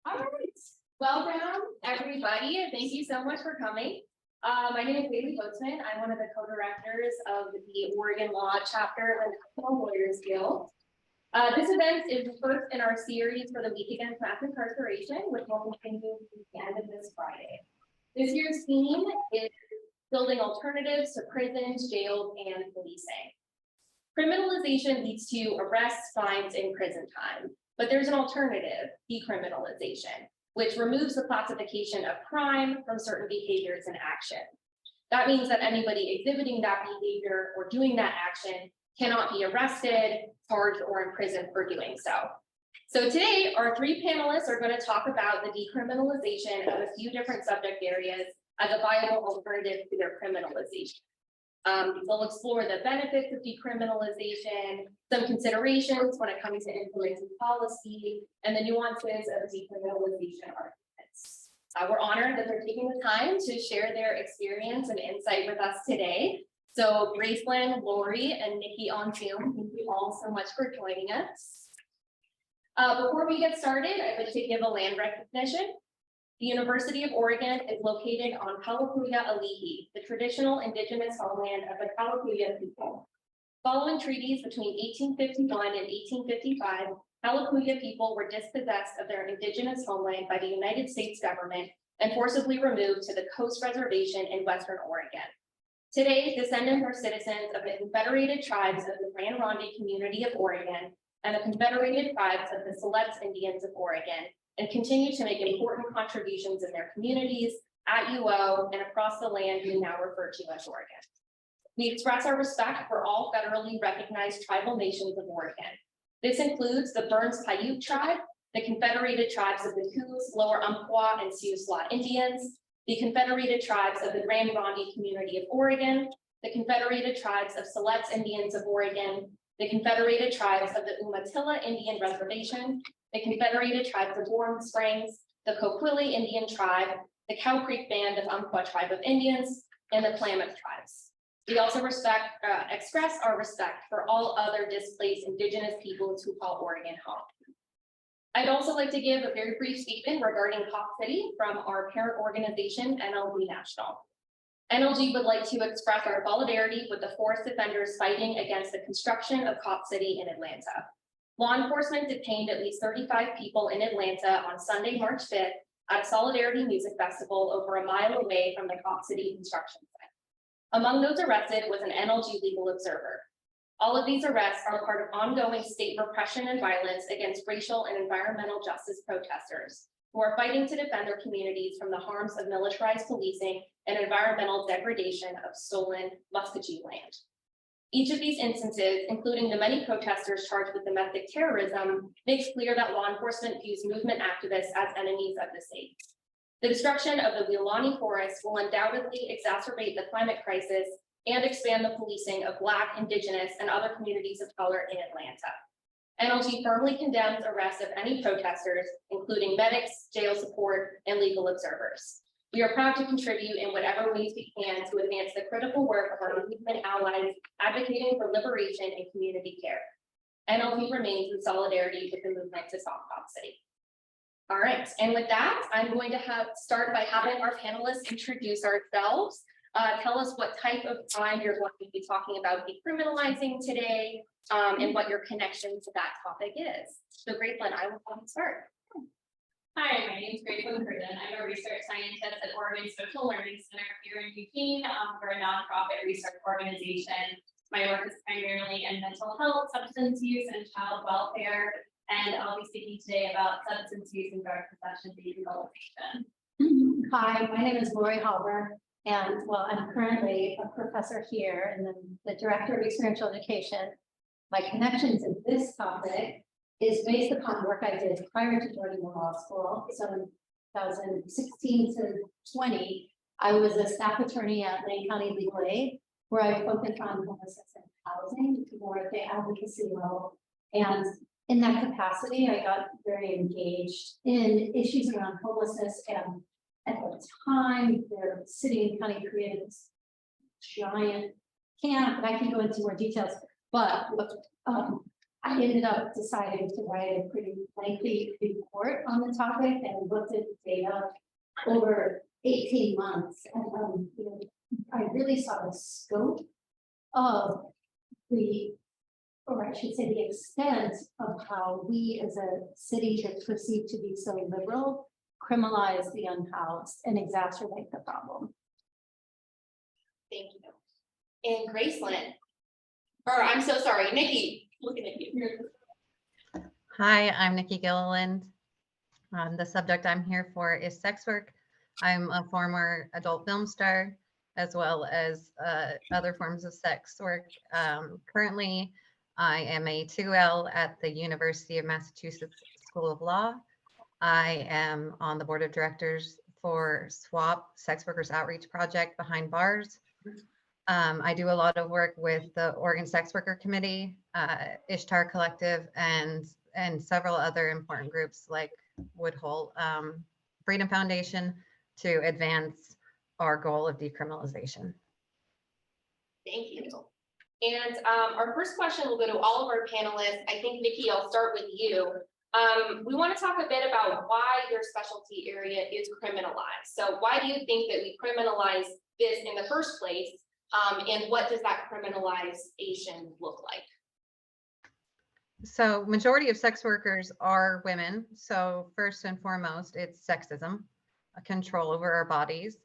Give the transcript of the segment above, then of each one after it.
All right, welcome everybody. Thank you so much for coming. My name is Bailey Boatsman. I'm one of the co-directors of the Oregon Law Chapter of the National Lawyers Guild. This event is the first in our series for the Week Against Mass Incarceration, which will continue to the end of this Friday. This year's theme is building alternatives to prisons, jails, and policing. Criminalization leads to arrests, fines, and prison time. But there's an alternative, decriminalization, which removes the classification of crime from certain behaviors and action. That means that anybody exhibiting that behavior or doing that action cannot be arrested, charged, or imprisoned for doing so. So today, our three panelists are going to talk about the decriminalization of a few different subject areas as a viable alternative to their criminalization. They'll explore the benefits of decriminalization, some considerations when it comes to influencing policy, and the nuances of decriminalization arguments. We're honored that they're taking the time to share their experience and insight with us today. So Gracelyn, Laurie, and Niki on Zoom, thank you all so much for joining us. Before we get started, I'd like to give a land recognition. The University of Oregon is located on Kalapuya Ali'i, the traditional indigenous homeland of the Kalapuya people. Following treaties between 1851 and 1855, Kalapuya people were dispossessed of their indigenous homeland by the United States government and forcibly removed to the Coast Reservation in Western Oregon. Today, descendants are citizens of the Confederated Tribes of the Grand Ronde Community of Oregon and the Confederated Tribes of the Siletz Indians of Oregon, and continue to make important contributions in their communities, at UO, and across the land we now refer to as Oregon. We express our respect for all federally recognized tribal nations of Oregon. This includes the Burns Paiute tribe, the Confederated Tribes of the Coos, Lower Umpqua, and Siuslaw Indians, the Confederated Tribes of the Grand Ronde Community of Oregon, the Confederated Tribes of Siletz Indians of Oregon, the Confederated Tribes of the Umatilla Indian Reservation, the Confederated Tribes of Warm Springs, the Coquille Indian Tribe, the Cow Creek Band of Umpqua Tribe of Indians, and the Klamath Tribes. We also express our respect for all other displaced Indigenous peoples who call Oregon home. I'd also like to give a very brief statement regarding Cop City from our parent organization, NLG National. NLG would like to express our solidarity with the forest defenders fighting against the construction of Cop City in Atlanta. Law enforcement detained at least 35 people in Atlanta on Sunday, March 5th at a Solidarity Music Festival over a mile away from the Cop City construction site. Among those arrested was an NLG legal observer. All of these arrests are part of ongoing state repression and violence against racial and environmental justice protesters who are fighting to defend their communities from the harms of militarized policing and environmental degradation of stolen Muskogee land. Each of these instances, including the many protesters charged with domestic terrorism, makes clear that law enforcement views movement activists as enemies of the state. The destruction of the Weelaunee Forest will undoubtedly exacerbate the climate crisis and expand the policing of Black, Indigenous, and other communities of color in Atlanta. NLG firmly condemns arrests of any protesters, including medics, jail support, and legal observers. We are proud to contribute in whatever ways we can to advance the critical work of our movement allies advocating for liberation and community care. NLG remains in solidarity with the movement to stop Cop City. All right, and with that, I'm going to start by having our panelists introduce ourselves. Tell us what type of crime you're going to be talking about decriminalizing today, and what your connection to that topic is. So Gracelyn, I will start. Hi, my name is Gracelyn Cruden. I'm a research scientist at Oregon Social Learning Center here in Eugene. We're a nonprofit research organization. My work is primarily in mental health, substance use, and child welfare. And I'll be speaking today about substance use and drug possession decriminalization. Hi, my name is Laurie Hauber, and well, I'm currently a professor here and then the director of experiential education. My connection to this topic is based upon work I did prior to joining the law school. So in 2016 to 20, I was a staff attorney at Lane County Legal Aid, where I focused on homelessness and housing, more at the advocacy level. And in that capacity, I got very engaged in issues around homelessness. And at the time, the city and county created this giant camp, and I can go into more details, but I ended up deciding to write a pretty lengthy report on the topic and looked at data over 18 months. And you know, I really saw the scope of or I should say the extent of how we as a city that's perceived to be so liberal criminalize the unhoused and exacerbate the problem. Thank you. And Gracelyn, or I'm so sorry, Niki, looking at you. Hi, I'm Niki Gililland. The subject I'm here for is sex work. I'm a former adult film star, as well as other forms of sex work. Currently, I am a 2L at the University of Massachusetts School of Law. I am on the board of directors for SWAP, Sex Workers Outreach Project Behind Bars. I do a lot of work with the Oregon Sex Worker Committee, Ishtar Collective, and several other important groups like Woodhull Freedom Foundation to advance our goal of decriminalization. Thank you. And our first question will go to all of our panelists. I think, Niki, I'll start with you. We want to talk a bit about why your specialty area is criminalized. So why do you think that we criminalize this in the first place? And what does that criminalization look like? So majority of sex workers are women. So first and foremost, it's sexism, a control over our bodies,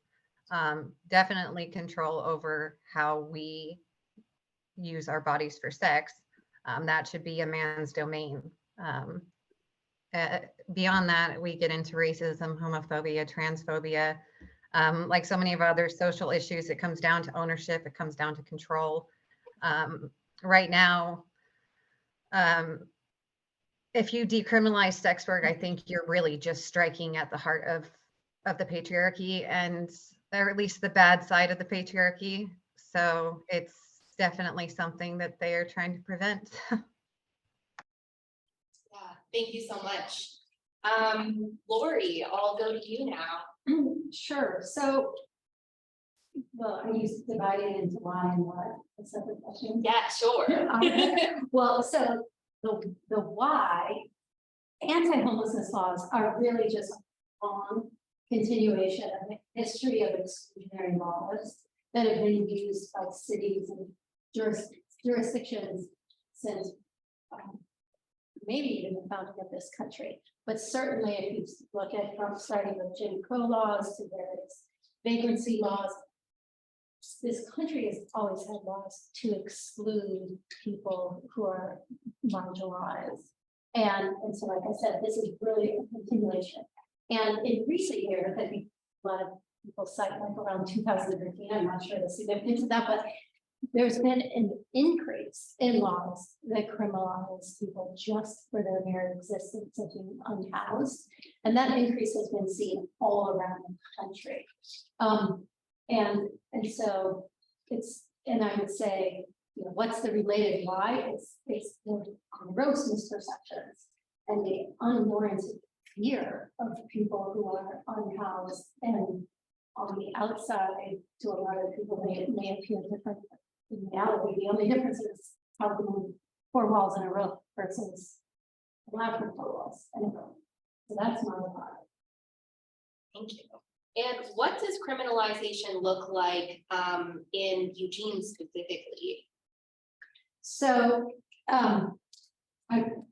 definitely control over how we use our bodies for sex. That should be a man's domain. Beyond that, we get into racism, homophobia, transphobia. Like so many of our other social issues, it comes down to ownership, it comes down to control. Right now, if you decriminalize sex work, I think you're really just striking at the heart of the patriarchy, and or at least the bad side of the patriarchy. So it's definitely something that they are trying to prevent. Yeah, thank you so much. Laurie, I'll go to you now. Sure. So, well, are you dividing into why and what? A separate question? Yeah, sure. Well, so the why anti-homelessness laws are really just a long continuation of the history of exclusionary laws that have been used by cities and jurisdictions since maybe even the founding of this country. But certainly if you look at from starting with Jim Crow laws to various vagrancy laws, this country has always had laws to exclude people who are marginalized. And so, like I said, this is really a continuation. And in recent years, I think a lot of people cite like around 2013, I'm not sure the significance of that, but there's been an increase in laws that criminalize people just for their mere existence of being unhoused. And that increase has been seen all around the country. And so it's, and I would say, you know, what's the related why? It's the gross misperceptions and the unwarranted fear of people who are unhoused, and on the outside to a lot of people may appear different. In reality, the only difference is how we move 4 walls in a row versus 4 walls in a row. So that's my thought. Thank you. And what does criminalization look like in Eugene specifically? So,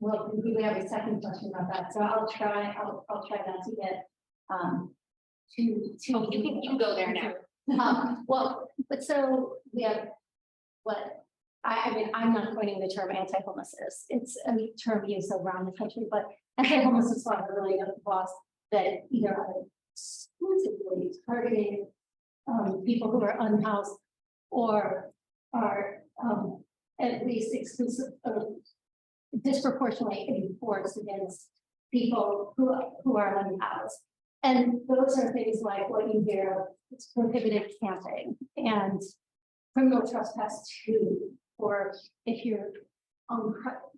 well, we have a second question about that. So I'll try not to get too. Oh, you can go there now. Well, but so we have what I mean, I'm not coining the term anti-homelessness. It's a term used around the country, but anti-homelessness laws are really laws that either are exclusively targeting people who are unhoused or are at least exclusive disproportionately enforced against people who are unhoused. And those are things like what you hear, it's prohibited camping and criminal trespass too, or if you're on,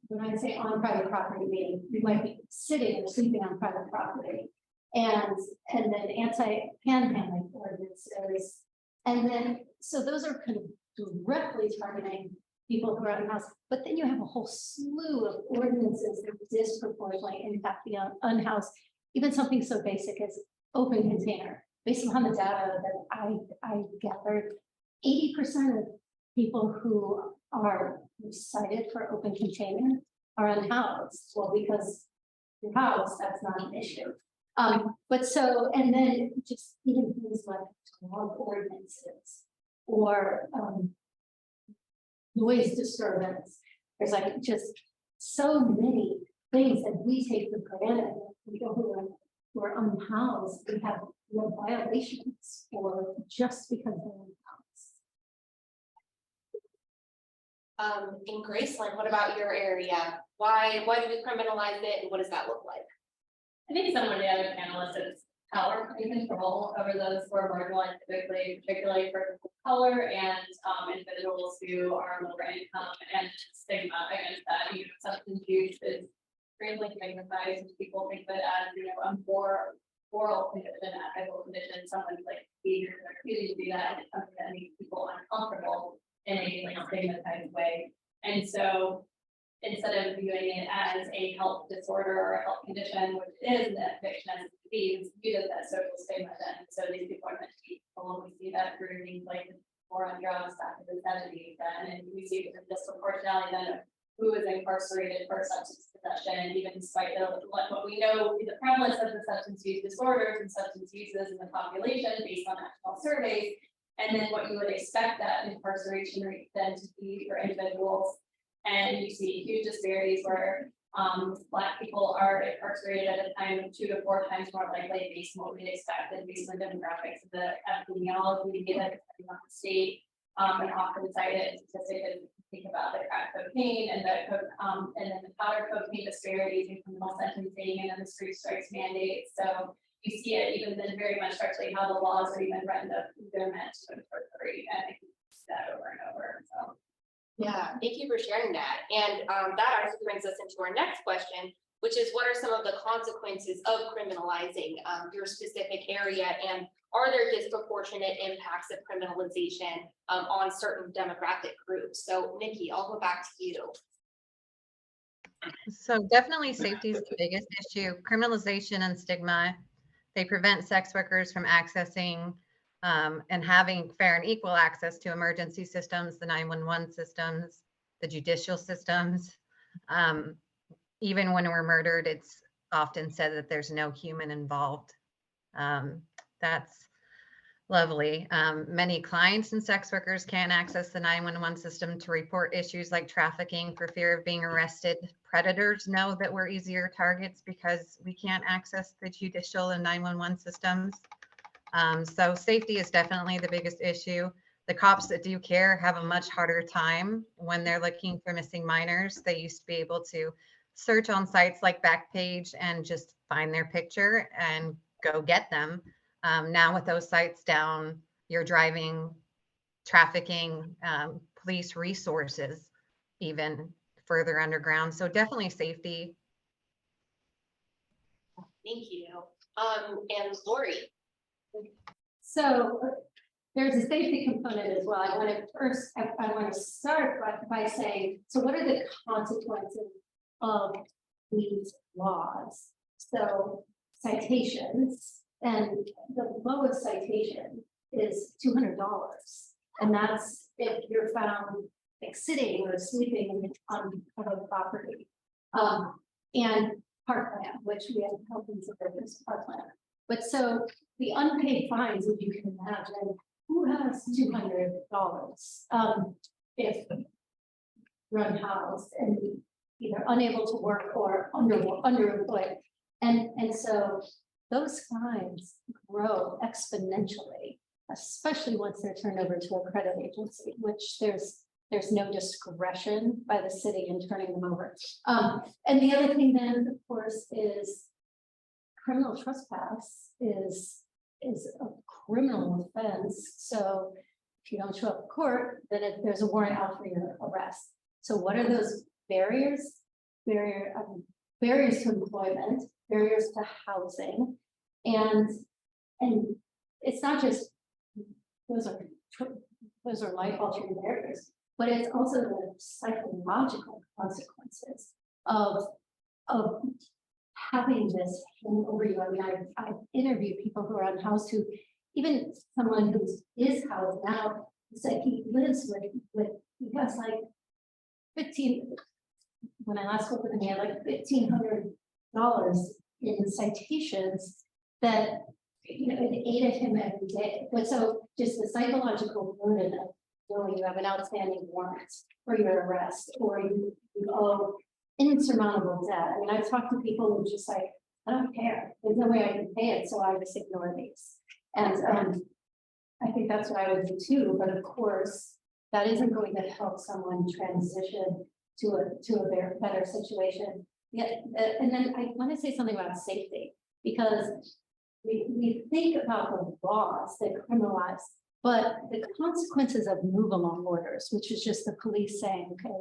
when I say on private property, meaning you might be sitting or sleeping on private property, and then anti-panhandling ordinances, and then so those are kind of directly targeting people who are unhoused, but then you have a whole slew of ordinances that disproportionately impact the unhoused. Even something so basic as open container. Based on the data that I gathered, 80% of people who are cited for open container are unhoused. Well, because you're housed, that's not an issue. But so, and then just even things like dog ordinances or noise disturbance. There's like just so many things that we take for granted. People who are unhoused, we have violations for just because they're unhoused. In Gracelyn, what about your area? Why do we criminalize it, and what does that look like? I think some of the other panelists is power and control over those who are marginalized, typically, particularly for color and individuals who are lower income, and stigma against that. You know, substance use is extremely magnified, and people think that as, you know, a more moral condition, ethical condition, someone's like behavior or refusing to do that, and it's something that makes people uncomfortable in a like stigmatized way. And so instead of viewing it as a health disorder or a health condition, which is an addiction as a disease, viewed as that social stigma then. So these people are meant to be people. We see that through things like war on drugs back in the 70s then, and we see the disproportionality then of who is incarcerated for substance possession, even despite what we know the prevalence of the substance use disorders and substance uses in the population based on national surveys, and then what you would expect that incarceration rate then to be for individuals. And you see huge disparities where Black people are incarcerated at a time of 2 to 4 times more likely based on what we'd expected based on demographics of the epidemiology data depending on the state, and often cited statistics think about the crack cocaine and then the powder cocaine disparities in criminal sentencing and then the street strikes mandates. So you see it even then very much structurally how the laws are even written up, they're meant to incorporate, and I can see that over and over. So. Yeah, thank you for sharing that. And that actually brings us into our next question, which is what are some of the consequences of criminalizing your specific area, and are there disproportionate impacts of criminalization on certain demographic groups? So Niki, I'll go back to you. So definitely safety is the biggest issue. Criminalization and stigma, they prevent sex workers from accessing and having fair and equal access to emergency systems, the 911 systems, the judicial systems. Even when we're murdered, it's often said that there's no human involved. That's lovely. Many clients and sex workers can't access the 911 system to report issues like trafficking for fear of being arrested. Predators know that we're easier targets because we can't access the judicial and 911 systems. So safety is definitely the biggest issue. The cops that do care have a much harder time when they're looking for missing minors. They used to be able to search on sites like Backpage and just find their picture and go get them. Now with those sites down, you're driving trafficking, police resources even further underground. So definitely safety. Thank you. And Laurie. So there's a safety component as well. I want to start by saying, so what are the consequences of these laws? So citations, and the lowest citation is $200, and that's if you're found like sitting or sleeping on public property, and parkland, which we have health and service parkland. But so the unpaid fines, if you can imagine, who has $200 if you're unhoused and either unable to work or underemployed, and so those fines grow exponentially, especially once they're turned over to a credit agency, which there's no discretion by the city in turning them over. And the other thing then, of course, is criminal trespass is a criminal offense. So if you don't show up to court, then there's a warrant out for your arrest. So what are those barriers? Barriers to employment, barriers to housing, and it's not just those are life altering barriers. but it's also the psychological consequences of having this hang over you. I mean, I've interviewed people who are unhoused, who, even someone who is housed now, said he lives with he has like 15, when I last spoke with him, he had like $1,500 in citations that, you know, it ate at him every day. But so just the psychological burden of knowing you have an outstanding warrant for your arrest, or you owe insurmountable debt. I mean, I've talked to people who just like, I don't care. There's no way I can pay it, so I just ignore these. And I think that's what I would do too. But of course, that isn't going to help someone transition to a better situation. Yeah, and then I want to say something about safety, because we think about the laws that criminalize, but the consequences of move along orders, which is just the police saying, okay,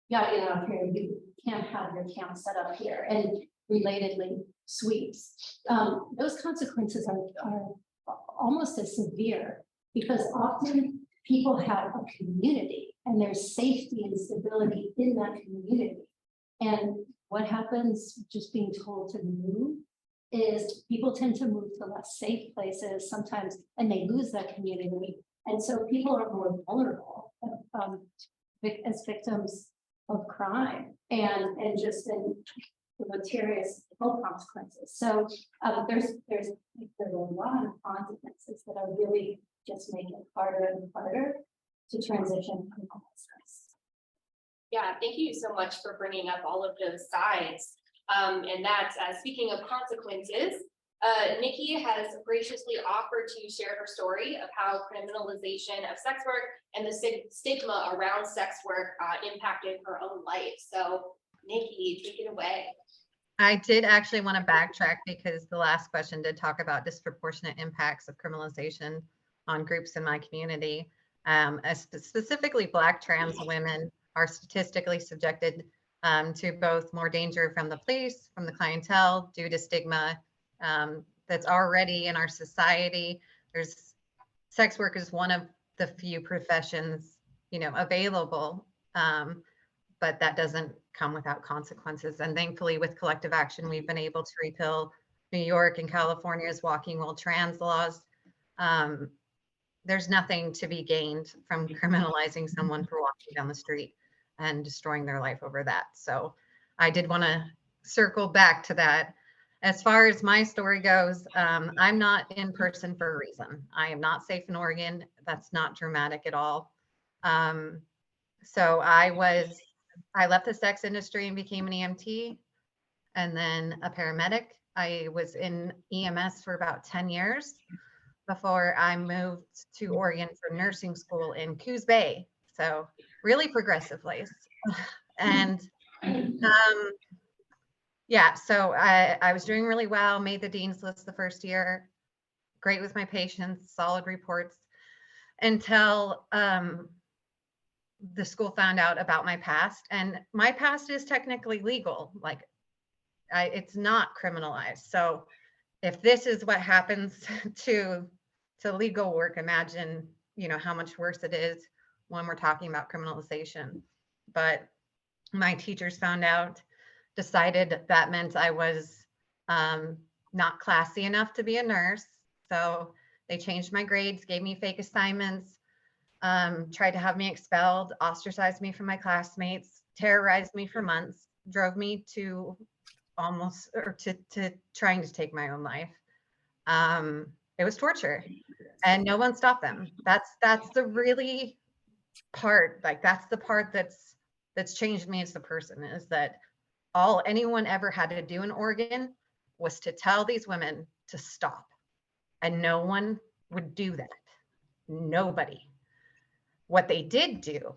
you gotta get out here, you can't have your camp set up here, and relatedly sweeps. Those consequences are almost as severe, because often people have a community and there's safety and stability in that community. And what happens just being told to move is people tend to move to less safe places sometimes, and they lose that community. And so people are more vulnerable as victims of crime and just in deleterious health consequences. So there's a lot of consequences that are really just making it harder and harder to transition from homelessness. Yeah, thank you so much for bringing up all of those sides. And that's speaking of consequences, Niki has graciously offered to share her story of how criminalization of sex work and the stigma around sex work impacted her own life. So Niki, take it away. I did actually want to backtrack, because the last question did talk about disproportionate impacts of criminalization on groups in my community. Specifically, Black trans women are statistically subjected to both more danger from the police, from the clientele, due to stigma that's already in our society. Sex work is one of the few professions, you know, available, but that doesn't come without consequences. And thankfully, with collective action, we've been able to repeal New York and California's walking while trans laws. There's nothing to be gained from criminalizing someone for walking down the street and destroying their life over that. So I did want to circle back to that. As far as my story goes, I'm not in person for a reason. I am not safe in Oregon. That's not dramatic at all. So I left the sex industry and became an EMT and then a paramedic. I was in EMS for about 10 years before I moved to Oregon for nursing school in Coos Bay. So really progressive place. And yeah, so I was doing really well, made the dean's list the first year, great with my patients, solid reports, until the school found out about my past. And my past is technically legal, like it's not criminalized. So if this is what happens to legal work, imagine, you know, how much worse it is when we're talking about criminalization. But my teachers found out, decided that meant I was not classy enough to be a nurse. So they changed my grades, gave me fake assignments, tried to have me expelled, ostracized me from my classmates, terrorized me for months, drove me to trying to take my own life. It was torture, and no one stopped them. That's the really part, like that's the part that's changed me as a person, is that all anyone ever had to do in Oregon was to tell these women to stop, and no one would do that. Nobody. What they did do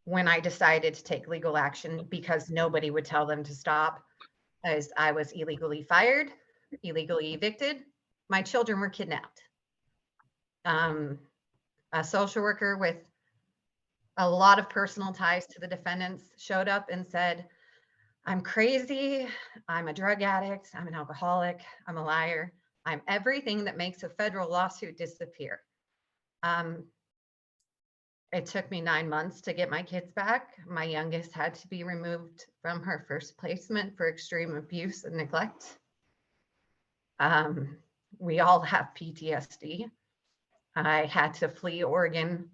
when I decided to take legal action, because nobody would tell them to stop, is I was illegally fired, illegally evicted. My children were kidnapped. A social worker with a lot of personal ties to the defendants showed up and said, I'm crazy, I'm a drug addict, I'm an alcoholic, I'm a liar, I'm everything that makes a federal lawsuit disappear. It took me 9 months to get my kids back. My youngest had to be removed from her first placement for extreme abuse and neglect. We all have PTSD. I had to flee Oregon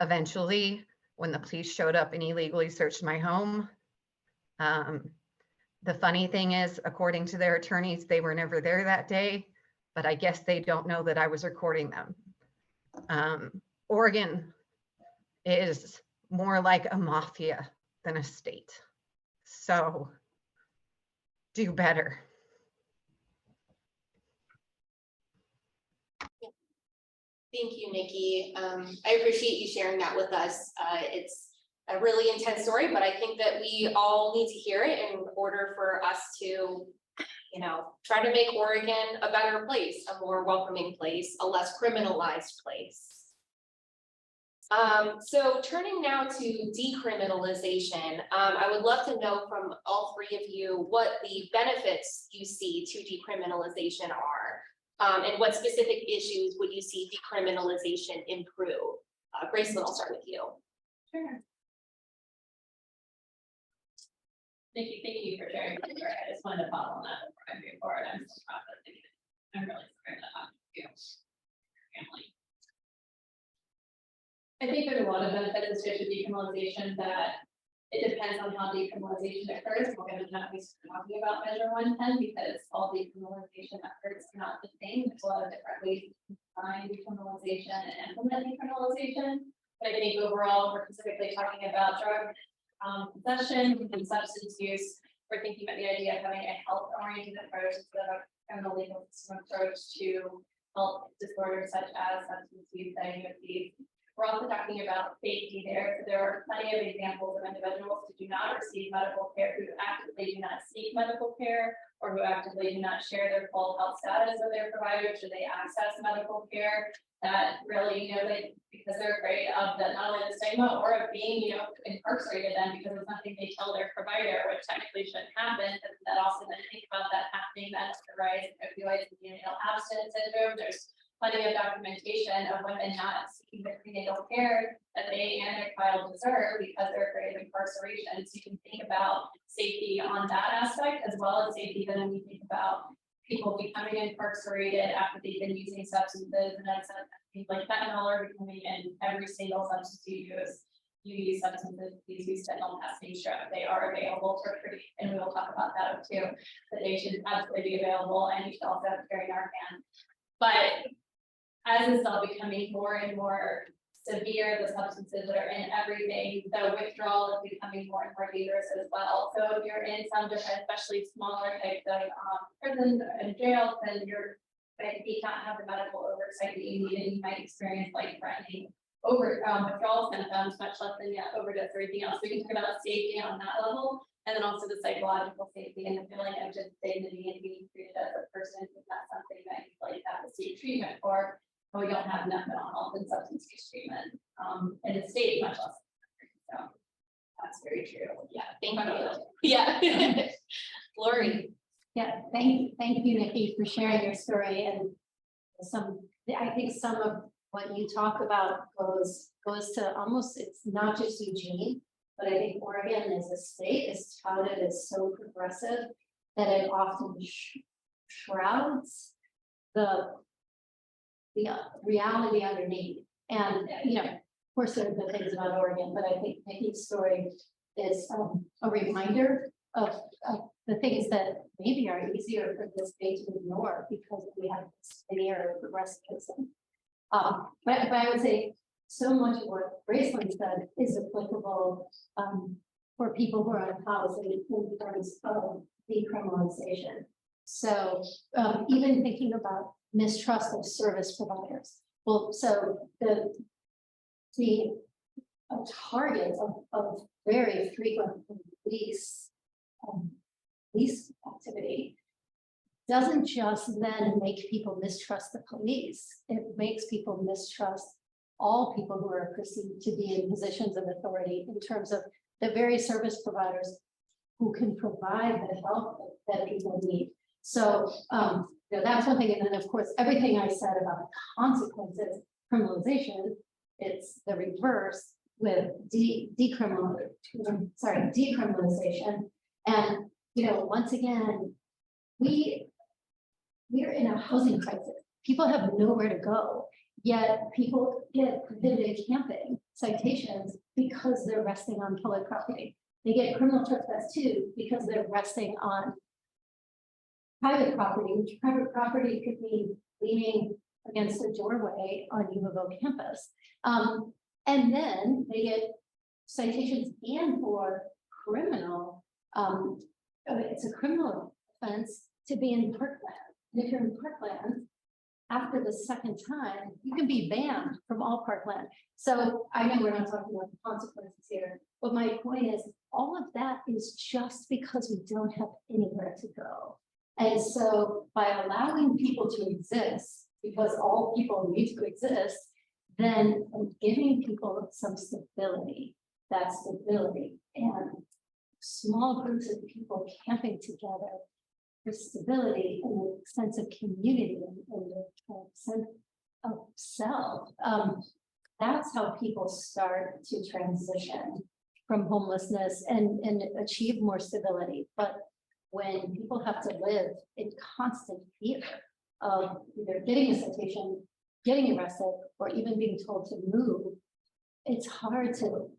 eventually when the police showed up and illegally searched my home. The funny thing is, according to their attorneys, they were never there that day, but I guess they don't know that I was recording them. Oregon is more like a mafia than a state. So do better. Thank you, Nikki. I appreciate you sharing that with us. It's a really intense story, but I think that we all need to hear it in order for us to, try to make Oregon a better place, a more welcoming place, a less criminalized place. So turning now to decriminalization, I would love to know from all three of you what the benefits you see to decriminalization are. And what specific issues would you see decriminalization improve? Gracelyn, I'll start with you. Sure. Thank you for sharing that. I just wanted to follow on that before I move forward. I'm still processing it. I'm really sorry that happened to you, your family. I think there's a lot of benefits to decriminalization that it depends on how decriminalization occurs. We're going to not be talking about measure 110 because all decriminalization efforts are not the same. There's a lot of different ways to define decriminalization and implement decriminalization. But I think overall, we're specifically talking about drug possession and substance use. We're thinking about the idea of having a health-oriented approach instead of a criminal legal system approach to health disorders such as substance use diagnoses. We're also talking about safety there. So there are plenty of examples of individuals who do not receive medical care, who actively do not seek medical care, or who actively do not share their full health status with their provider should they access medical care. That really, because they're afraid of not only the stigma or of being, incarcerated then because of something they tell their provider, which technically shouldn't happen. But that also then think about that happening, that's the rise of opioids and neonatal abstinence syndrome. There's plenty of documentation of women not seeking the prenatal care that they and their child deserve because they're afraid of incarceration. So you can think about safety on that aspect, as well as safety then when you think about people becoming incarcerated after they've been using substances, and that's things like fentanyl are becoming in every single substance you use substances, please use fentanyl testing strip. They are available for free, and we will talk about that too, that they should absolutely be available, and you should also have to carry Narcan. But as it's all becoming more and more severe, the substances that are in everything, the withdrawal is becoming more and more dangerous as well. So if you're in some different, especially smaller types of prisons and jails, then you can't have the medical oversight that you need, and you might experience like threatening withdrawal symptoms, much less than overdose or anything else. We can talk about safety on that level, and then also the psychological safety and the feeling of just dignity and being treated as a person, if that's something that you like have to seek treatment for. But we don't have enough mental health and substance use treatment in the state, much less. So that's very true. Yeah, thank you. Yeah, Laurie. Yeah, thank you, Nikki, for sharing your story. And I think some of what you talk about goes to almost, it's not just Eugene, but I think Oregon as a state is touted as so progressive that it often shrouds the reality underneath. And of course there are good things about Oregon, but I think Nikki's story is a reminder of the things that maybe are easier for the state to ignore because we have this linear progressivism. But I would say so much of what Gracelyn said is applicable for people who are unhoused in terms of decriminalization. So even thinking about mistrust of service providers. Well, so the target of very frequent police activity doesn't just then make people mistrust the police. It makes people mistrust all people who are perceived to be in positions of authority in terms of the very service providers who can provide the help that people need. So that's one thing. And then of course, everything I said about the consequences, criminalization it's the reverse with decriminalization. And, once again, we're in a housing crisis. People have nowhere to go, yet people get prohibited camping citations because they're resting on public property. They get criminal trespass too, because they're resting on private property, which private property could be leaning against a doorway on U of O campus. And then they get citations and for criminal, it's a criminal offense to be in parkland. And if you're in parkland, after the second time, you can be banned from all parkland. So I know we're not talking about the consequences here, but my point is all of that is just because we don't have anywhere to go. And so by allowing people to exist, because all people need to exist, then giving people some stability, that stability, and small groups of people camping together for stability and a sense of community and a sense of self. That's how people start to transition from homelessness and achieve more stability. But when people have to live in constant fear of either getting a citation, getting arrested, or even being told to move, it's hard to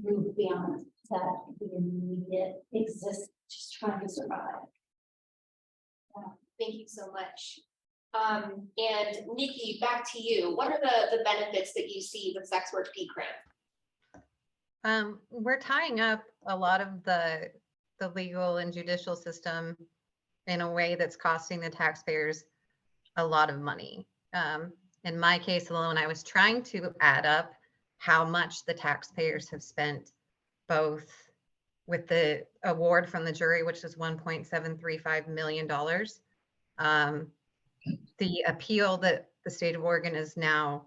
move beyond that the immediate existence, just trying to survive. Thank you so much. And Niki, back to you. What are the benefits that you see with sex work decrim? We're tying up a lot of the legal and judicial system in a way that's costing the taxpayers a lot of money. In my case alone, I was trying to add up how much the taxpayers have spent, both with the award from the jury, which is $1.735 million. The appeal that the state of Oregon is now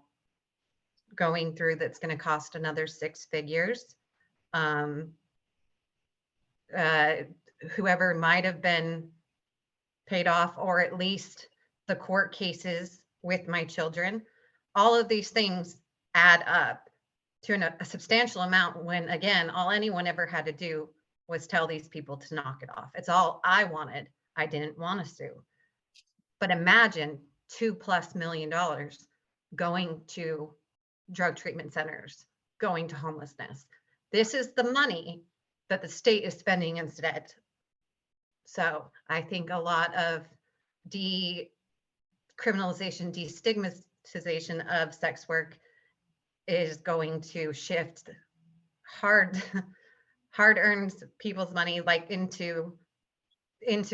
going through, that's going to cost another 6 figures. Whoever might have been paid off, or at least the court cases with my children, all of these things add up to a substantial amount, when again, all anyone ever had to do was tell these people to knock it off. It's all I wanted. I didn't want to sue. But imagine $2+ million going to drug treatment centers, going to homelessness. This is the money that the state is spending instead. So I think a lot of decriminalization, destigmatization of sex work is going to shift hard-earned people's money, like into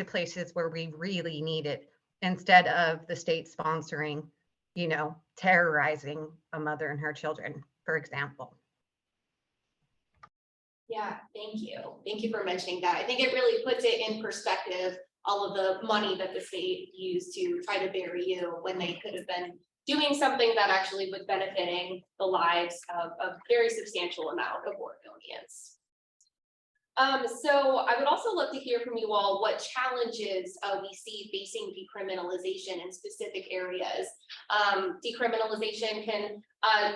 places where we really need it, instead of the state sponsoring, terrorizing a mother and her children, for example. Yeah, thank you. Thank you for mentioning that. I think it really puts it in perspective, all of the money that the state used to try to bury you, when they could have been doing something that actually was benefiting the lives of a very substantial amount of Oregonians. So I would also love to hear from you all what challenges we see facing decriminalization in specific areas. Decriminalization can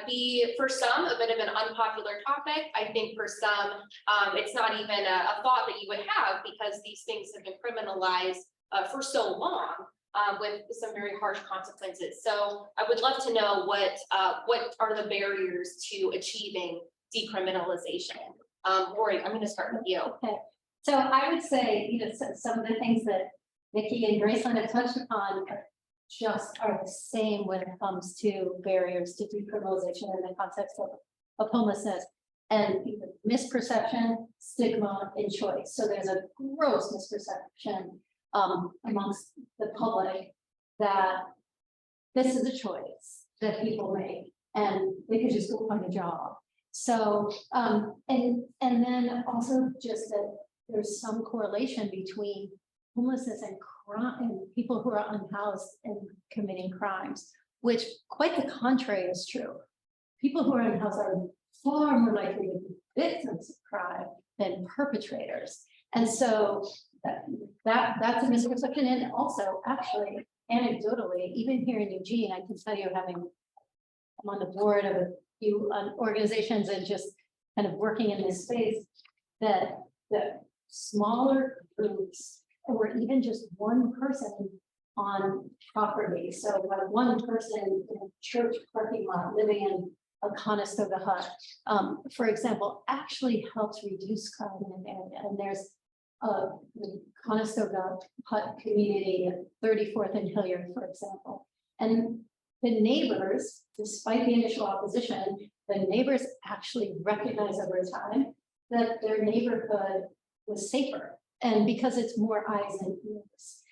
be, for some, a bit of an unpopular topic. I think for some, it's not even a thought that you would have, because these things have been criminalized for so long, with some very harsh consequences. So I would love to know what are the barriers to achieving decriminalization. Laurie, I'm going to start with you. Okay, so I would say, some of the things that Niki and Gracelyn have touched upon are the same when it comes to barriers to decriminalization in the context of homelessness, and misperception, stigma, and choice. So there's a gross misperception amongst the public that this is a choice that people make, and they could just go find a job. So, and then also just that there's some correlation between homelessness and crime, and people who are unhoused and committing crimes, which quite the contrary is true. People who are unhoused are far more likely to be victims of crime than perpetrators. And so that's a misperception. And also, actually, anecdotally, even here in Eugene, I can tell you, having I'm on the board of a few organizations and just kind of working in this space, that the smaller groups, or even just one person on property. So like one person in a church parking lot living in a Conestoga hut, for example, actually helps reduce crime in an area. And there's the Conestoga hut community at 34th and Hilliard, for example. And the neighbors, despite the initial opposition, the neighbors actually recognize over time that their neighborhood was safer. And because it's more eyes and ears.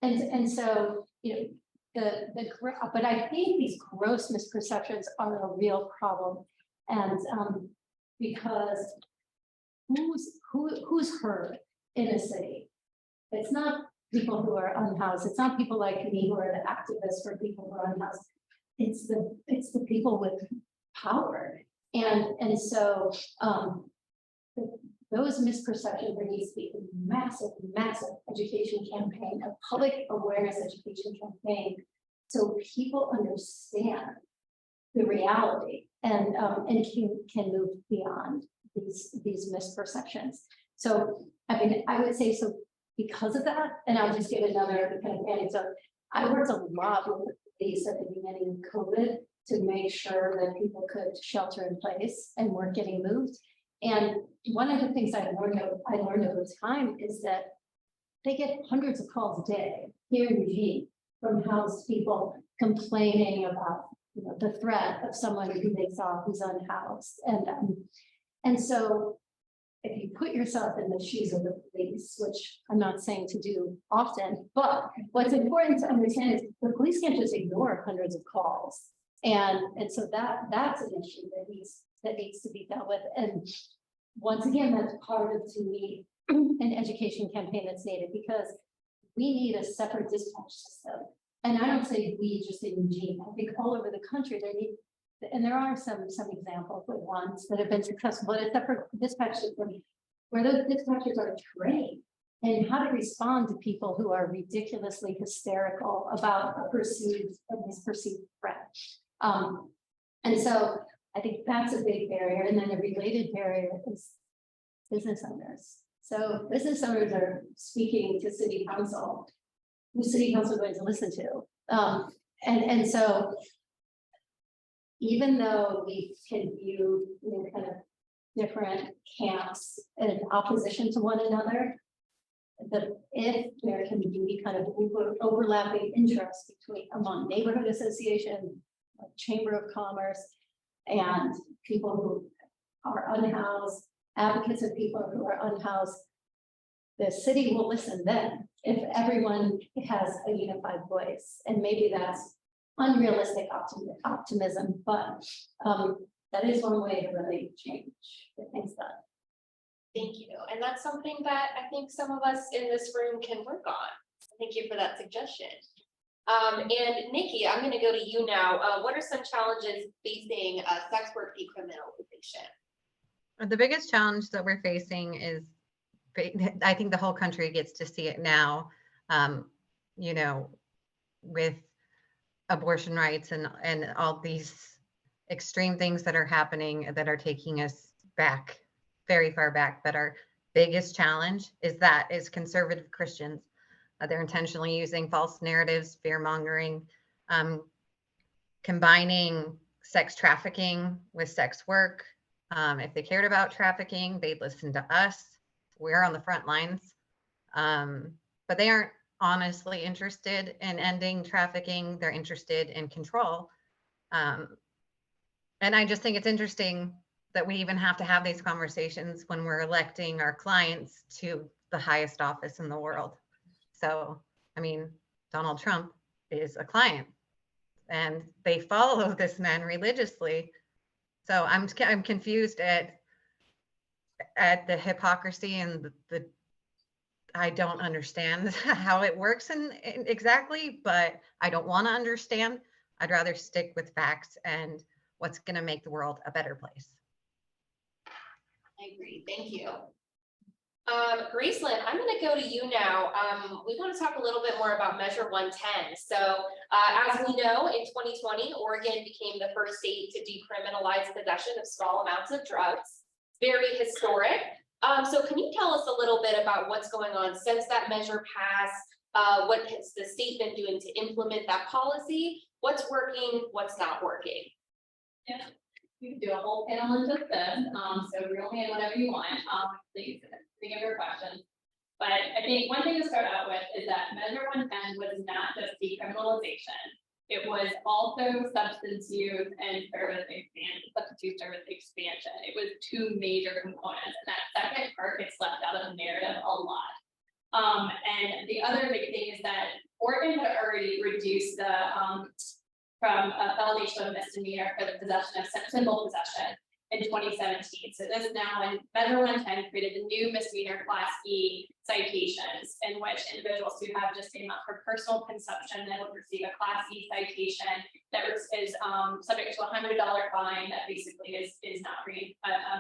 And so, you know, but I think these gross misperceptions are a real problem. And because who's heard in a city? It's not people who are unhoused. It's not people like me who are the activists for people who are unhoused. It's the people with power. And so those misperceptions, there needs to be a massive education campaign, a public awareness education campaign, so people understand the reality and can move beyond these misperceptions. So I mean, I would say so because of that, and I'll just give another kind of anecdote. I worked a lot with the police at the beginning of COVID to make sure that people could shelter in place and weren't getting moved. And one of the things I learned over time is that they get hundreds of calls a day here in Eugene from housed people complaining about, you know, the threat of someone who they saw who's unhoused. And so if you put yourself in the shoes of the police, which I'm not saying to do often, but what's important to understand is the police can't just ignore hundreds of calls. And so that's an issue that needs to be dealt with. And once again, that's part of, to me, an education campaign that's needed, because we need a separate dispatch system. And I don't say we just in Eugene, I think all over the country there need, and there are some examples of ones that have been successful, but a separate dispatch system where those dispatchers are trained in how to respond to people who are ridiculously hysterical about a misperceived threat. And so I think that's a big barrier. And then a related barrier is business owners. So business owners are speaking to city council, who city council is going to listen to. And so even though we can view, you know, kind of different camps in opposition to one another, if there can be kind of overlapping interests among neighborhood association, chamber of commerce, and people who are unhoused, advocates of people who are unhoused, the city will listen then if everyone has a unified voice. And maybe that's unrealistic optimism, but that is one way to really change the things done. Thank you. And that's something that I think some of us in this room can work on. Thank you for that suggestion. And Niki, I'm going to go to you now. What are some challenges facing sex work decriminalization? The biggest challenge that we're facing is, I think the whole country gets to see it now, you know, with abortion rights and all these extreme things that are happening that are taking us back, very far back. But our biggest challenge is conservative Christians. They're intentionally using false narratives, fear mongering, combining sex trafficking with sex work. If they cared about trafficking, they'd listen to us. We're on the front lines, but they aren't honestly interested in ending trafficking. They're interested in control. And I just think it's interesting that we even have to have these conversations when we're electing our clients to the highest office in the world. So, I mean, Donald Trump is a client and they follow this man religiously. So I'm confused at the hypocrisy and the I don't understand how it works exactly, but I don't want to understand. I'd rather stick with facts and what's going to make the world a better place. I agree. Thank you. Gracelyn, I'm going to go to you now. We want to talk a little bit more about Measure 110. So, as we know, in 2020, Oregon became the first state to decriminalize possession of small amounts of drugs. Very historic. So, can you tell us a little bit about what's going on since that measure passed? What has the state been doing to implement that policy? What's working? What's not working? Yeah, we could do a whole panel on just this, so reel me in whatever you want, please think of your questions. But I think one thing to start out with is that Measure 110 was not just decriminalization. It was also substance use and substitute service expansion. It was two major components, and that second part gets left out of the narrative a lot. And the other big thing is that Oregon had already reduced the from a felony to a misdemeanor for the possession of simple possession in 2017. So this now in Measure 110 created a new misdemeanor Class E citations in which individuals who have just a amount for personal consumption then would receive a Class E citation that is subject to a $100 fine that basically is not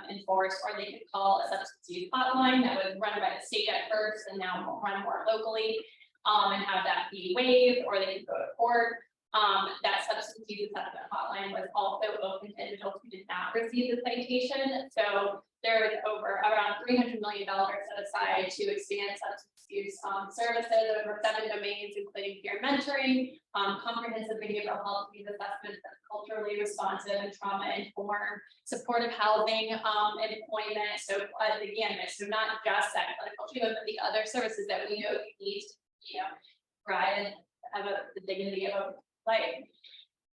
enforced, or they could call a substance use hotline that was run by the state at first and now run more locally and have that fee waived, or they could go to court. That substance use assessment hotline was also open to individuals who did not receive the citation. So there is around $300 million set aside to expand substance use services over 7 domains, including peer mentoring, comprehensive behavioral health needs assessments that's culturally responsive and trauma informed, supportive housing, employment. So again, so not just that clinical treatment, but the other services that we know you need to, thrive and have the dignity of a life.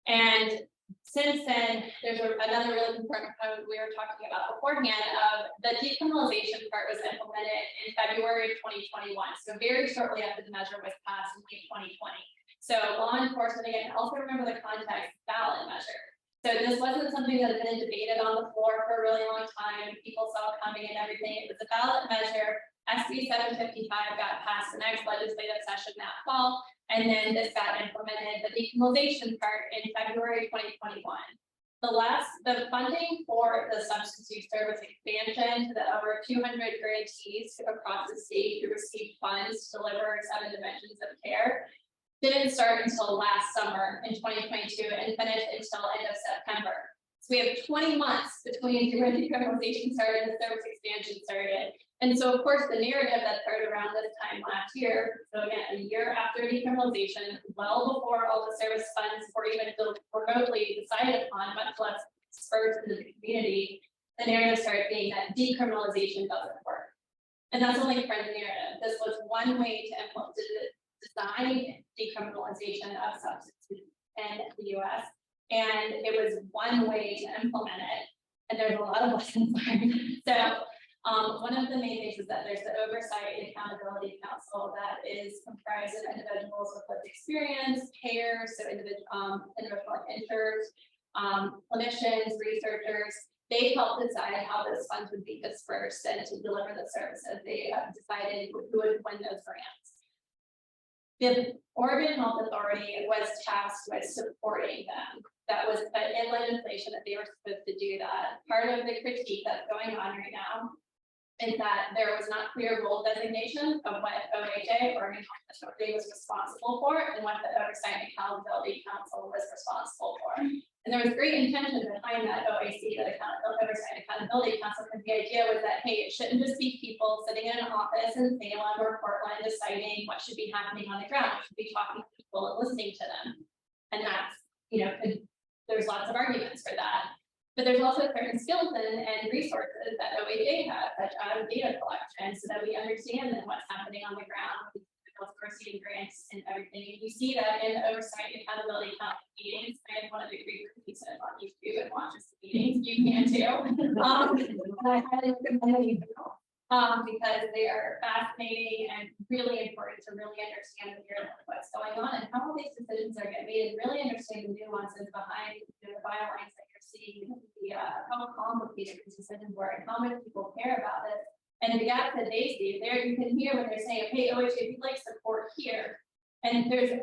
And since then, there's another really important component we were talking about beforehand of the decriminalization part was implemented in February of 2021. So very shortly after the measure was passed in May 2020. So law enforcement, again, also remember the context, ballot measure. So this wasn't something that had been debated on the floor for a really long time. People saw it coming and everything. It was a ballot measure. SB 755 got passed the next legislative session that fall, and then this got implemented, the decriminalization part, in February 2021. The funding for the substance use service expansion to the over 200 grantees across the state who received funds to deliver 7 dimensions of care didn't start until last summer in 2022 and finished until end of September. So we have 20 months between when decriminalization started and the service expansion started. And so, of course, the narrative that started around this time last year, so again, a year after decriminalization, well before all the service funds were even remotely decided upon, much less dispersed into the community, the narrative started being that decriminalization doesn't work. And that's only part of the narrative. This was one way to implement, to design decriminalization of substances in the US. And it was one way to implement it. And there's a lot of lessons learned. So one of the main things is that there's the Oversight and Accountability Council that is comprised of individuals with lived experience, payers, so individual insurers, clinicians, researchers. They help decide how those funds would be dispersed and to deliver the services. They decided who would win those grants. The Oregon Health Authority was tasked with supporting them. That was in legislation that they were supposed to do that. Part of the critique that's going on right now is that there was not clear role designation of what OHA, Oregon Health Authority, was responsible for and what the Oversight and Accountability Council was responsible for. And there was great intention behind that OAC, that Oversight and Accountability Council, because the idea was that, hey, it shouldn't just be people sitting in an office in Salem or Portland deciding what should be happening on the ground. We should be talking to people and listening to them. And that's, there's lots of arguments for that. But there's also certain skills and resources that OHA has, such as data collection, so that we understand then what's happening on the ground, with receiving grants and everything. And you see that in the Oversight and Accountability Council meetings. I have one of the great pieces on YouTube and watches the meetings. You can too. I highly recommend that you do. Because they are fascinating and really important to really understand what's going on and how all these decisions are getting made, and really understand the nuances behind the bylines that you're seeing, how complicated these decisions were and how many people care about this. And the gap that they see there, you can hear when they're saying, hey, OHA, we'd like support here. And there's,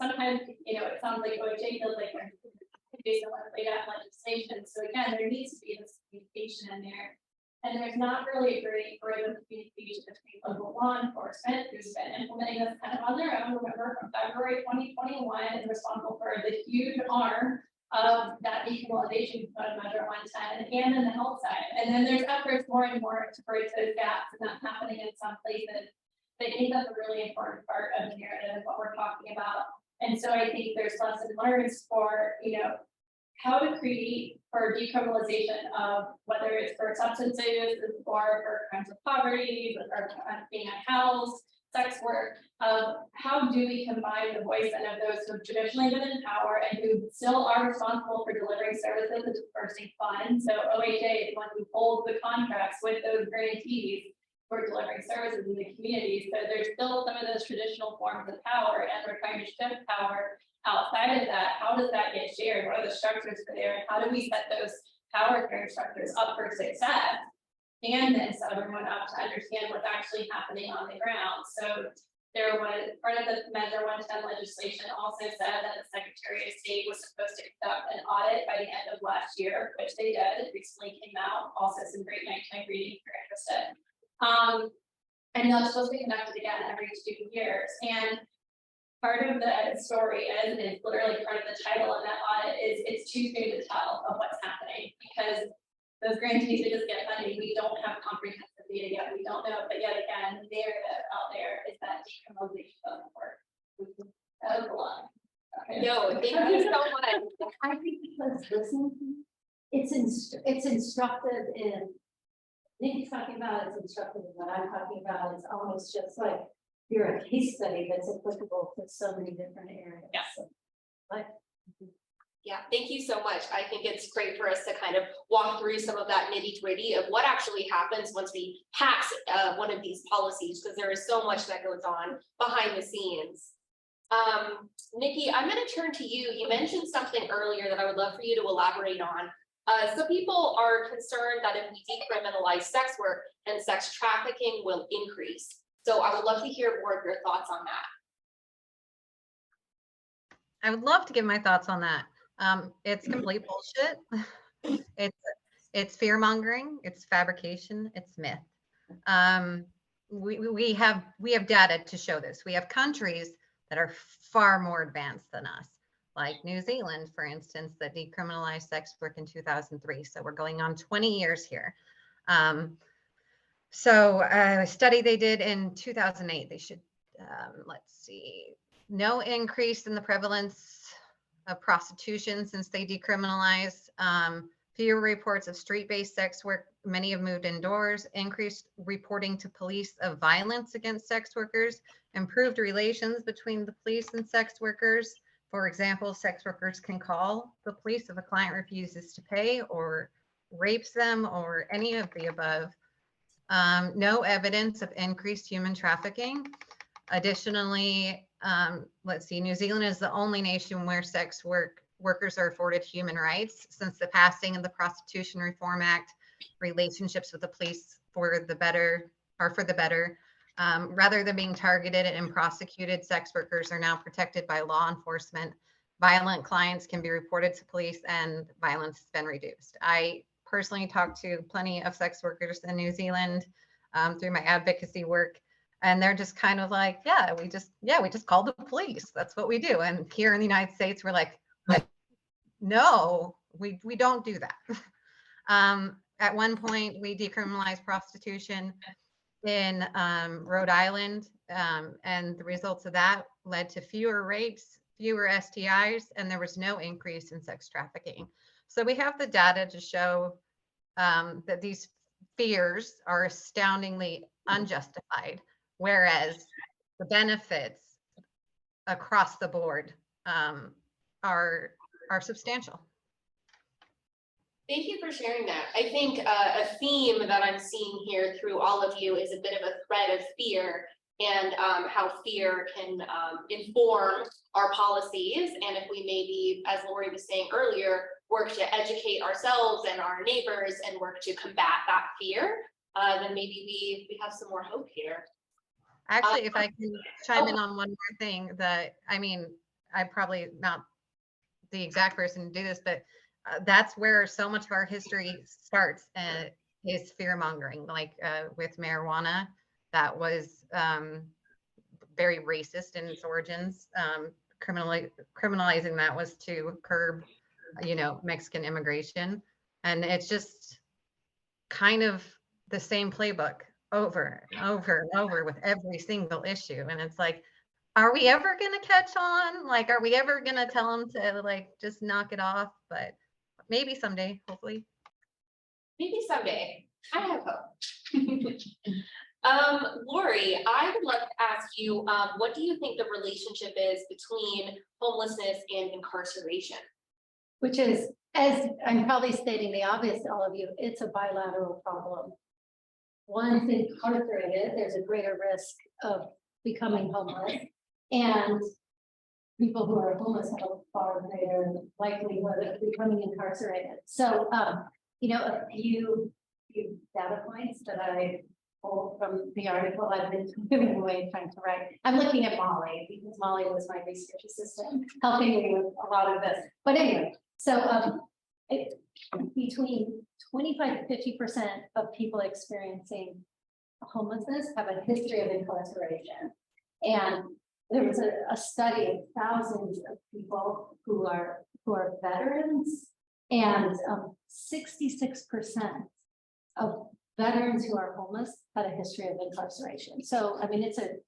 sometimes, it sounds like OHA feels like they're based on what's laid out in legislation. So again, there needs to be this communication in there. And there's not really a great rhythm of communication between local law enforcement, who's been implementing this kind of on their own. Remember, from February 2021, is responsible for the huge arm of that decriminalization code measure 110, and then the health side. And then there's efforts more and more to bridge those gaps, and that's happening in some places. I think that's a really important part of the narrative of what we're talking about. And so I think there's lessons learned for, how to create for decriminalization of whether it's for substances or for crimes of poverty, or being unhoused, sex work. How do we combine the voice and of those who have traditionally been in power and who still are responsible for delivering services and dispersing funds? So OHA is one who holds the contracts with those grantees for delivering services in the community. So there's still some of those traditional forms of power, and we're trying to shift power outside of that. How does that get shared? What are the structures for there? And how do we set those power sharing structures up for success? And then set everyone up to understand what's actually happening on the ground. So there was part of the Measure 110 legislation also said that the Secretary of State was supposed to conduct an audit by the end of last year, which they did. It recently came out. Also some great nighttime reading if you're interested. And that's supposed to be conducted again every 2 years. And part of the story is literally part of the title of that audit is it's too soon to tell of what's happening, because those grantees who just get funding, we don't have comprehensive data yet. We don't know, but yet again, the narrative out there is that decriminalization doesn't work. That was a lot. Okay. No, thank you so much. I think because listening, it's instructive in, Niki's talking about, it's instructive in what I'm talking about. It's almost just like you're a case study that's applicable to so many different areas. Yeah. So, but Yeah, thank you so much. I think it's great for us to kind of walk through some of that nitty-gritty of what actually happens once we pass one of these policies, because there is so much that goes on behind the scenes. Niki, I'm going to turn to you. You mentioned something earlier that I would love for you to elaborate on. So people are concerned that if we decriminalize sex work and sex trafficking will increase. So I would love to hear more of your thoughts on that. I would love to give my thoughts on that. It's complete bullshit. It's fear mongering. It's fabrication. It's myth. We have data to show this. We have countries that are far more advanced than us, like New Zealand, for instance, that decriminalized sex work in 2003. So we're going on 20 years here. So a study they did in 2008, they should, let's see, no increase in the prevalence of prostitution since they decriminalized, fewer reports of street-based sex work, many have moved indoors, increased reporting to police of violence against sex workers, improved relations between the police and sex workers. For example, sex workers can call the police if a client refuses to pay or rapes them or any of the above. No evidence of increased human trafficking. Additionally, let's see, New Zealand is the only nation where sex workers are afforded human rights since the passing of the Prostitution Reform Act. Relationships with the police for the better. Rather than being targeted and prosecuted, sex workers are now protected by law enforcement. Violent clients can be reported to police and violence has been reduced. I personally talked to plenty of sex workers in New Zealand through my advocacy work. And they're just kind of like, we just call the police. That's what we do. And here in the United States, we're like, no, we don't do that. At one point, we decriminalized prostitution in Rhode Island, and the results of that led to fewer rapes, fewer STIs, and there was no increase in sex trafficking. So we have the data to show that these fears are astoundingly unjustified, whereas the benefits across the board are substantial. Thank you for sharing that. I think a theme that I'm seeing here through all of you is a bit of a thread of fear and how fear can inform our policies. And if we maybe, as Laurie was saying earlier, work to educate ourselves and our neighbors and work to combat that fear, then maybe we have some more hope here. Actually, if I can chime in on one more thing, I'm probably not the exact person to do this, but that's where so much of our history starts. is fear mongering, like with marijuana. That was very racist in its origins. Criminalizing that was to curb, Mexican immigration. And it's just kind of the same playbook over and over and over with every single issue. And it's like, are we ever going to catch on? Like, are we ever going to tell them to like just knock it off? But maybe someday, hopefully. Maybe someday. I have hope. Laurie, I would like to ask you, what do you think the relationship is between homelessness and incarceration? Which is, as I'm probably stating the obvious to all of you, it's a bilateral problem. Once incarcerated, there's a greater risk of becoming homeless, and people who are homeless have a far greater likelihood of becoming incarcerated. So, a few data points that I pulled from the article I've been giving away trying to write. I'm looking at Molly because Molly was my research assistant, helping me with a lot of this. But anyway, so between 25 to 50% of people experiencing homelessness have a history of incarceration. And there was a study of thousands of people who are veterans, and 66% of veterans who are homeless had a history of incarceration. So, I mean, there's a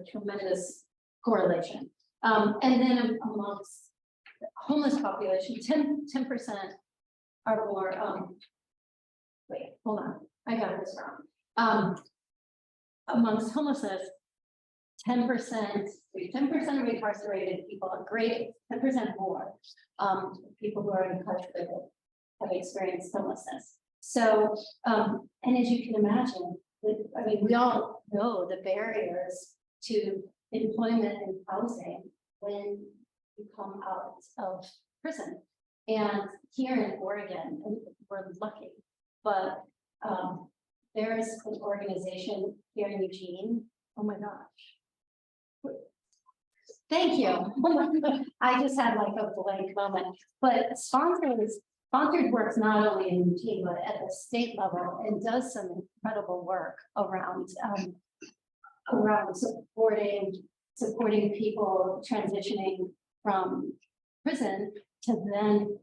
tremendous correlation. And then amongst the homeless population, 10% are more, wait, hold on, I got this wrong. Amongst homelessness, 10% of incarcerated people are great, 10% more people who are incarcerated have experienced homelessness. So, and as you can imagine, I mean, we all know the barriers to employment and housing when you come out of prison. And here in Oregon, we're lucky, but there's an organization here in Eugene. Oh my gosh. Thank you. I just had like a blank moment, but sponsored works not only in Eugene, but at the state level, and does some incredible work around supporting people transitioning from prison to then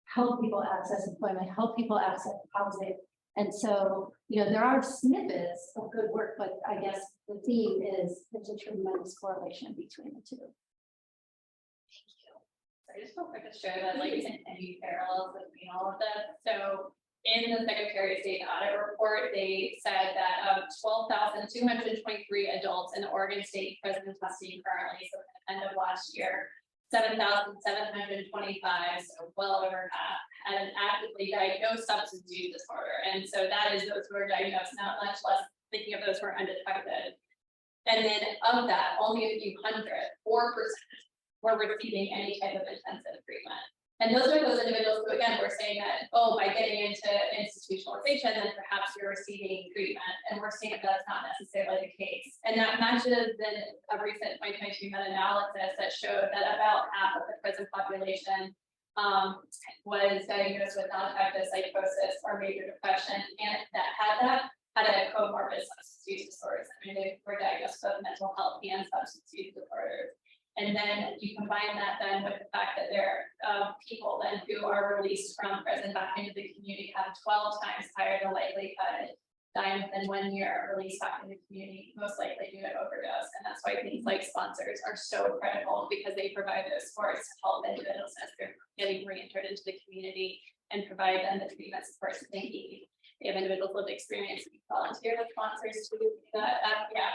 help people access employment, help people access housing. And so, there are snippets of good work, but I guess the theme is there's a tremendous correlation between the two. Thank you. So I just want to show that like any parallels between all of this. So in the Secretary of State audit report, they said that of 12,223 adults in Oregon State prison custody currently, so at the end of last year, 7,725, so well over half, had an actively diagnosed substance use disorder. And so that is those who are diagnosed, not much less thinking of those who are undetected. And then of that, only a few hundred, 4% were receiving any type of intensive treatment. And those are those individuals who, again, we're saying that, oh, by getting into institutionalization, then perhaps you're receiving treatment. And we're seeing that that's not necessarily the case. And that matches then a recent 2022 meta-analysis that showed that about half of the prison population was diagnosed with non-affective psychosis or major depression, and that had a comorbid substance use disorders. I mean, they were diagnosed with mental health and substance use disorders. And then you combine that then with the fact that there are people then who are released from prison back into the community have 12 times higher the likelihood dying within 1 year, released back in the community, most likely due to overdose. And that's why things like sponsors are so critical, because they provide those supports to help individuals as they're getting re-entered into the community and provide them the treatment supports that they need. They have individuals with experience who volunteer with sponsors to do that.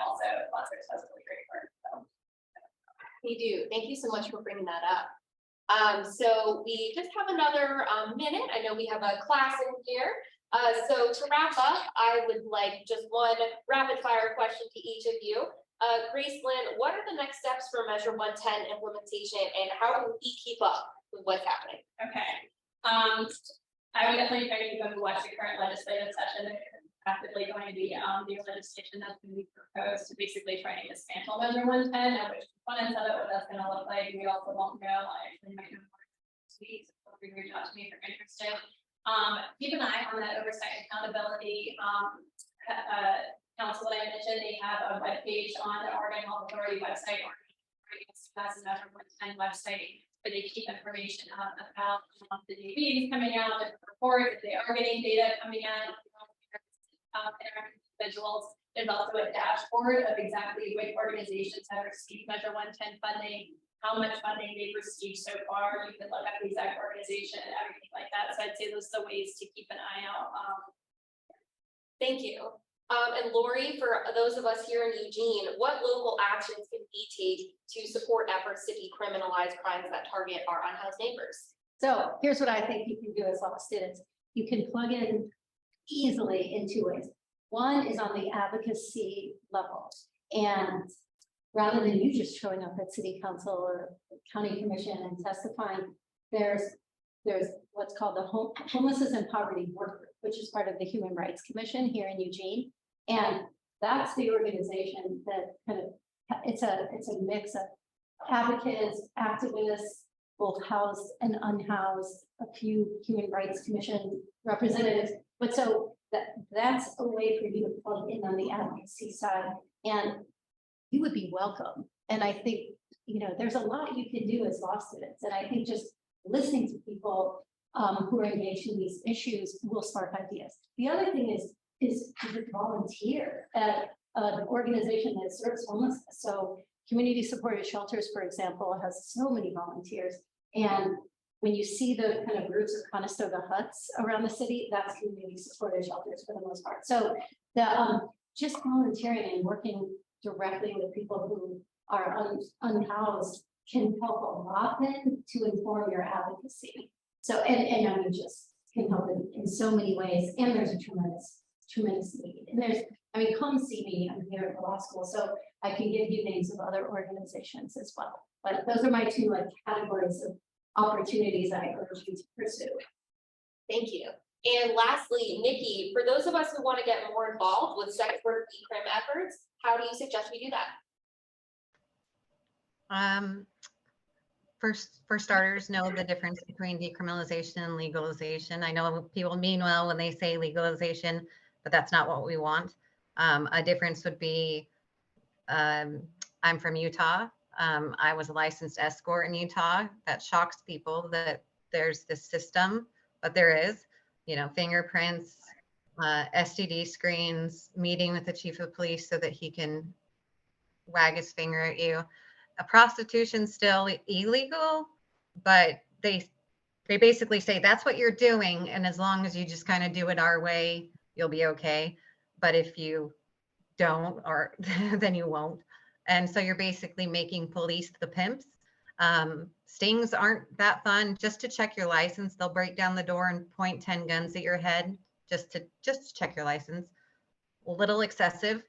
Also sponsors does really great work. So. We do. Thank you so much for bringing that up. So we just have another minute. I know we have a class in here. So to wrap up, I would like just one rapid fire question to each of you. Gracelyn, what are the next steps for Measure 110 implementation, and how do we keep up with what's happening? Okay. I would definitely try to keep up to watch the current legislative session. There's actively going to be new legislation that's going to be proposed to basically try to dismantle Measure 110, and which components of it, what that's going to look like. We also won't know. I actually might know more this week, so feel free to reach out to me if you're interested. Keep an eye on that oversight accountability, council that I mentioned, they have a webpage on the Oregon Health Authority website, or Mass Incarceration website, where they keep information about the new meetings coming out, different reports, if they are getting data coming out, individuals. There's also a dashboard of exactly which organizations have received Measure 110 funding, how much funding they've received so far. You can look up the exact organization and everything like that. So I'd say those are the ways to keep an eye out. Thank you. And Laurie, for those of us here in Eugene, what local actions can we take to support efforts to decriminalize crimes that target our unhoused neighbors? So here's what I think you can do as law students. You can plug in easily in two ways. One is on the advocacy level. And rather than you just showing up at city council or county commission and testifying, there's what's called the Homelessness and Poverty Work Group, which is part of the Human Rights Commission here in Eugene. And that's the organization that kind of, it's a mix of advocates, activists, both housed and unhoused, a few Human Rights Commission representatives. But so that's a way for you to plug in on the advocacy side, and you would be welcome. And I think, you know, there's a lot you can do as law students. And I think just listening to people who are engaged in these issues will spark ideas. The other thing is to volunteer at an organization that serves homelessness. So community supported shelters, for example, has so many volunteers. And when you see the kind of groups of Conestoga huts around the city, that's community supported shelters for the most part. So the just volunteering and working directly with people who are unhoused can help a lot then to inform your advocacy. So and I mean just can help in so many ways. And there's a tremendous need. And there's, I mean, come see me. I'm here at the law school, so I can give you names of other organizations as well. But those are my two categories of opportunities I urge you to pursue. Thank you. And lastly, Niki, for those of us who want to get more involved with sex work decrim efforts, how do you suggest we do that? For starters, know the difference between decriminalization and legalization. I know people mean well when they say legalization, but that's not what we want. A difference would be, I'm from Utah. I was a licensed escort in Utah. That shocks people that there's this system, but there is, you know, fingerprints, STD screens, meeting with the chief of police so that he can wag his finger at you. Prostitution's still illegal, but they basically say that's what you're doing, and as long as you just kind of do it our way, you'll be okay. But if you don't, or then you won't. And so you're basically making police the pimps. Stings aren't that fun. Just to check your license, they'll break down the door and point 10 guns at your head just to check your license. A little excessive.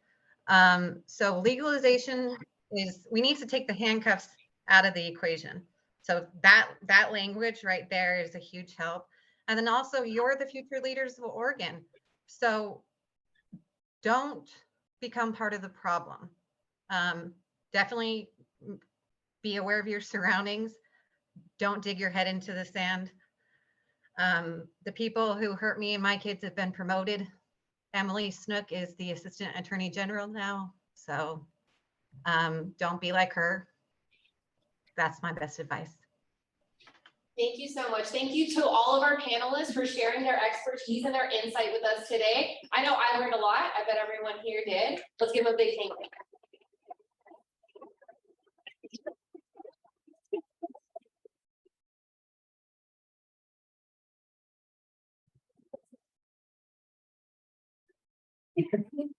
So legalization is, we need to take the handcuffs out of the equation. So that language right there is a huge help. And then also, you're the future leaders of Oregon. So don't become part of the problem. Definitely be aware of your surroundings. Don't dig your head into the sand. The people who hurt me and my kids have been promoted. Emily Snook is the Assistant Attorney General now. So don't be like her. That's my best advice. Thank you so much. Thank you to all of our panelists for sharing their expertise and their insight with us today. I know I learned a lot. I bet everyone here did. Let's give them a big thank you.